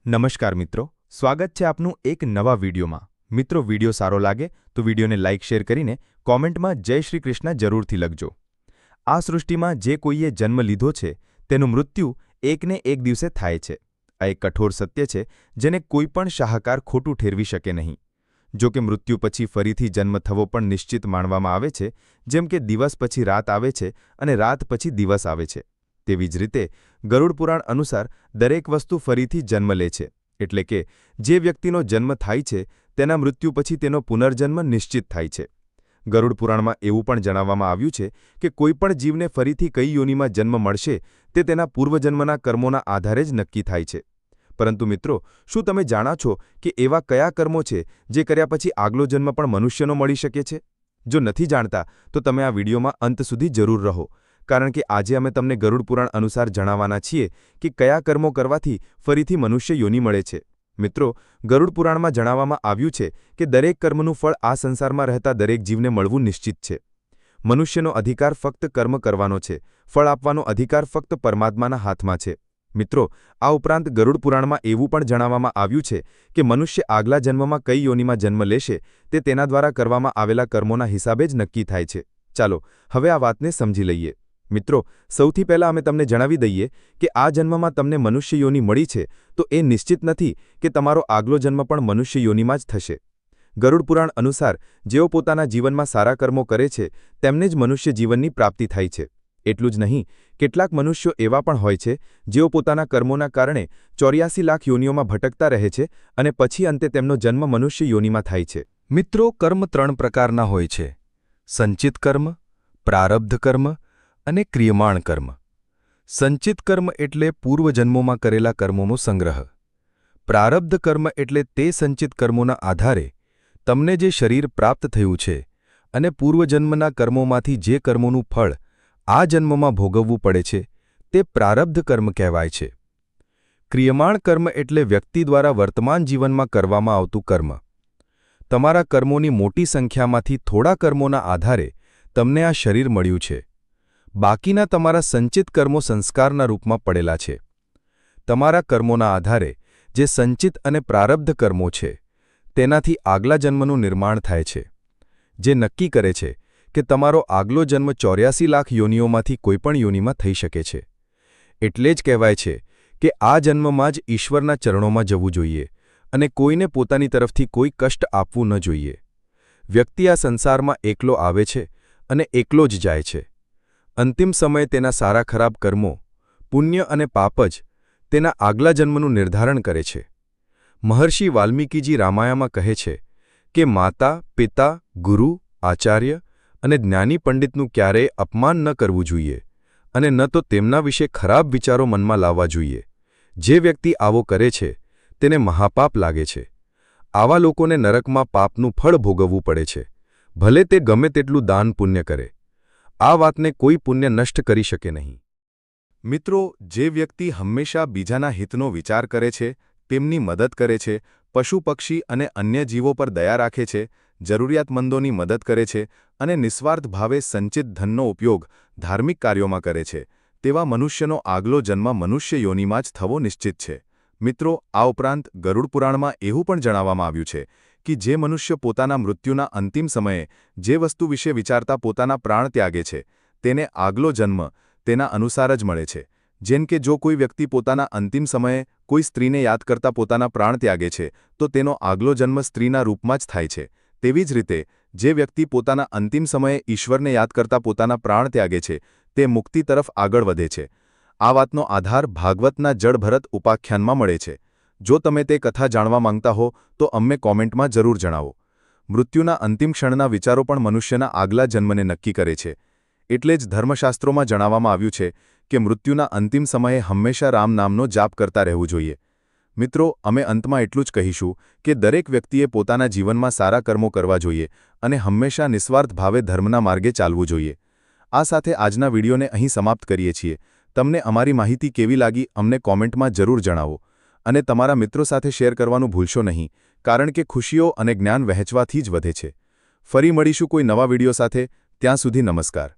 નમસ્કાર મિત્રો, સ્વાગત છે આપનું એક નવા વિડીયોમાં। મિત્રો, વિડીયો સારો લાગે તો વિડીયોને લાઇક શેર કરીને કોમેન્ટમાં જય શ્રી કૃષ્ણ જરૂરથી લખજો। આ સૃષ્ટિમાં જે કોઈએ જન્મ લીધો છે તેનું મૃત્યુ એકને એક દિવસે થાય છે। આ એક કઠોર સત્ય છે જેને કોઈ પણ શાહકાર ખોટું ઠેરવી શકે નહીં। જો કે મૃત્યુ પછી ફરીથી જન્મ થવો પણ નિશ્ચિત માનવામાં આવે છે, જેમ કે દિવસ પછી રાત આવે છે અને રાત પછી દિવસ આવે છે। તેવી જ રીતે ગરુડ પુરાણ અનુસાર દરેક વસ્તુ ફરીથી જન્મ લે છે, એટલે કે જે વ્યક્તિનો જન્મ થાય છે તેના મૃત્યુ પછી તેનો પુનર્જન્મ નિશ્ચિત થાય છે। ગરુડ પુરાણમાં એવું પણ જણાવવામાં આવ્યું છે કે કોઈપણ જીવને ફરીથી કઈ યોનિમાં જન્મ મળશે તે તેના પૂર્વજન્મના કર્મોના આધારે જ નક્કી થાય છે। પરંતુ મિત્રો, શું તમે જાણો છો કે એવા કયા કર્મો છે જે કર્યા પછી આગલો જન્મ પણ મનુષ્યનો મળી શકે છે? જો નથી જાણતા તો તમે આ વિડીયોમાં અંત સુધી જરૂર રહો, કારણ કે આજે અમે તમને ગરુડ પુરાણ અનુસાર જણાવવાના છીએ કે કયા કર્મો કરવાથી ફરીથી મનુષ્ય યોનિ મળે છે। મિત્રો, ગરુડ પુરાણમાં જણાવવામાં આવ્યું છે કે દરેક કર્મનું ફળ આ સંસારમાં રહેતા દરેક જીવને મળવું નિશ્ચિત છે। મનુષ્યનો અધિકાર ફક્ત કર્મ કરવાનો છે, ફળ આપવાનો અધિકાર ફક્ત પરમાત્માના હાથમાં છે। મિત્રો, આ ઉપરાંત ગરુડ પુરાણમાં એવું પણ જણાવવામાં આવ્યું છે કે મનુષ્ય આગલા જન્મમાં કઈ યોનિમાં જન્મ લેશે તે તેના દ્વારા કરવામાં આવેલા કર્મોના હિસાબે જ નક્કી થાય છે। ચાલો હવે આ વાતને સમજી લઈએ। મિત્રો, સૌથી પહેલા અમે તમને જણાવી દઈએ કે આ જન્મમાં તમને મનુષ્ય યોનિ મળી છે તો એ નિશ્ચિત નથી કે તમારો આગલો જન્મ પણ મનુષ્ય યોનિમાં જ થશે। ગરુડ પુરાણ અનુસાર જેઓ પોતાના જીવનમાં સારા કર્મો કરે છે તેમને જ મનુષ્ય જીવનની પ્રાપ્તિ થાય છે। એટલું જ નહીં, કેટલાક મનુષ્યો એવા પણ હોય છે જેઓ પોતાના કર્મોના કારણે 84 લાખ યોનિઓમાં ભટકતા રહે છે અને પછી અંતે તેમનો જન્મ મનુષ્ય યોનિમાં થાય છે। મિત્રો, કર્મ 3 પ્રકારના હોય છે: સંચિત કર્મ, પ્રારબ્ધ કર્મ અને ક્રિયમાણ કર્મ। સંચિત કર્મ એટલે પૂર્વજન્મોમાં કરેલા કર્મોનો સંગ્રહ। પ્રારબ્ધ કર્મ એટલે તે સંચિત કર્મોના આધારે તમને જે શરીર પ્રાપ્ત થયું છે અને પૂર્વજન્મના કર્મોમાંથી જે કર્મોનું ફળ આ જન્મમાં ભોગવવું પડે છે તે પ્રારબ્ધ કર્મ કહેવાય છે। ક્રિયમાણ કર્મ એટલે વ્યક્તિ દ્વારા વર્તમાન જીવનમાં કરવામાં આવતું કર્મ। તમારા કર્મોની મોટી સંખ્યામાંથી થોડા કર્મોના આધારે તમને આ શરીર મળ્યું છે। બાકીના તમારા સંચિત કર્મો સંસ્કારના રૂપમાં પડેલા છે। તમારા કર્મોના આધારે જે સંચિત અને પ્રારબ્ધ કર્મો છે તેનાથી આગલા જન્મનું નિર્માણ થાય છે, જે નક્કી કરે છે કે તમારો આગલો જન્મ 84 લાખ યોનિઓમાંથી કોઈપણ યોનિમાં થઈ શકે છે। એટલે જ કહેવાય છે કે આ જન્મમાં જ ઈશ્વરના ચરણોમાં જવું જોઈએ અને કોઈને પોતાની તરફથી કોઈ કષ્ટ આપવું ન જોઈએ। વ્યક્તિ આ સંસારમાં એકલો આવે છે અને એકલો જ જાય છે। અંતિમ સમયે તેના સારા ખરાબ કર્મો, પુણ્ય અને પાપ જ તેના આગલા જન્મનું નિર્ધારણ કરે છે। મહર્ષિ વાલ્મીકીજી રામાયણમાં કહે છે કે માતા, પિતા, ગુરુ, આચાર્ય અને જ્ઞાની પંડિતનું ક્યારેય અપમાન ન કરવું જોઈએ અને ન તો તેમના વિશે ખરાબ વિચારો મનમાં લાવવા જોઈએ। જે વ્યક્તિ આવો કરે છે તેને મહાપાપ લાગે છે। આવા લોકોને નરકમાં પાપનું ફળ ભોગવવું પડે છે, ભલે તે ગમે તેટલું દાન પુણ્ય કરે। આ વાતને કોઈ પુણ્ય નષ્ટ કરી શકે નહીં। મિત્રો, જે વ્યક્તિ હંમેશા બીજાના હિતનો વિચાર કરે છે, તેમની મદદ કરે છે, પશુ પક્ષી અને અન્ય જીવો પર દયા રાખે છે, જરૂરિયાતમંદોની મદદ કરે છે અને નિસ્વાર્થ ભાવે સંચિત ધનનો ઉપયોગ ધાર્મિક કાર્યોમાં કરે છે, તેવા મનુષ્યનો આગલો જન્મ મનુષ્ય યોનિમાં જ થવો નિશ્ચિત છે। મિત્રો, આ ઉપરાંત ગરુડ પુરાણમાં એવું પણ જણાવવામાં આવ્યું છે કે જે મનુષ્ય પોતાના મૃત્યુના અંતિમ સમયે જે વસ્તુ વિશે વિચારતા પોતાના પ્રાણ ત્યાગે છે તેને આગલો જન્મ તેના અનુસાર જ મળે છે। જેમ કે જો કોઈ વ્યક્તિ પોતાના અંતિમ સમયે કોઈ સ્ત્રીને યાદ કરતા પોતાના પ્રાણ ત્યાગે છે તો તેનો આગલો જન્મ સ્ત્રીના રૂપમાં જ થાય છે। તેવી જ રીતે જે વ્યક્તિ પોતાના અંતિમ સમયે ઈશ્વરને યાદ કરતા પોતાના પ્રાણ ત્યાગે છે તે મુક્તિ તરફ આગળ વધે છે। આ વાતનો આધાર ભાગવતના જળભરત ઉપાખ્યાનમાં મળે છે। જો તમે તે કથા જાણવા માંગતા હો તો અમને કોમેન્ટમાં જરૂર જણાવો। મૃત્યુના અંતિમ ક્ષણના વિચારો પણ મનુષ્યના આગલા જન્મને નક્કી કરે છે। એટલે જ ધર્મશાસ્ત્રોમાં જણાવવામાં આવ્યું છે કે મૃત્યુના અંતિમ સમયે હંમેશા રામ નામનો જાપ કરતા રહેવું જોઈએ। મિત્રો, અમે અંતમાં એટલું જ કહીશું કે દરેક વ્યક્તિએ પોતાના જીવનમાં સારા કર્મો કરવા જોઈએ અને હંમેશા નિસ્વાર્થ ભાવે ધર્મના માર્ગે ચાલવું જોઈએ। આ સાથે આજના વિડીયોને અહીં સમાપ્ત કરીએ છીએ। તમને અમારી માહિતી કેવી લાગી અમને કોમેન્ટમાં જરૂર જણાવો અને તમારા મિત્રો સાથે શેર કરવાનું ભૂલશો નહીં, કારણ કે ખુશીઓ અને જ્ઞાન વહેંચવાથી જ વધે છે। ફરી મળીશું કોઈ નવા વિડીયો સાથે। ત્યાં સુધી નમસ્કાર।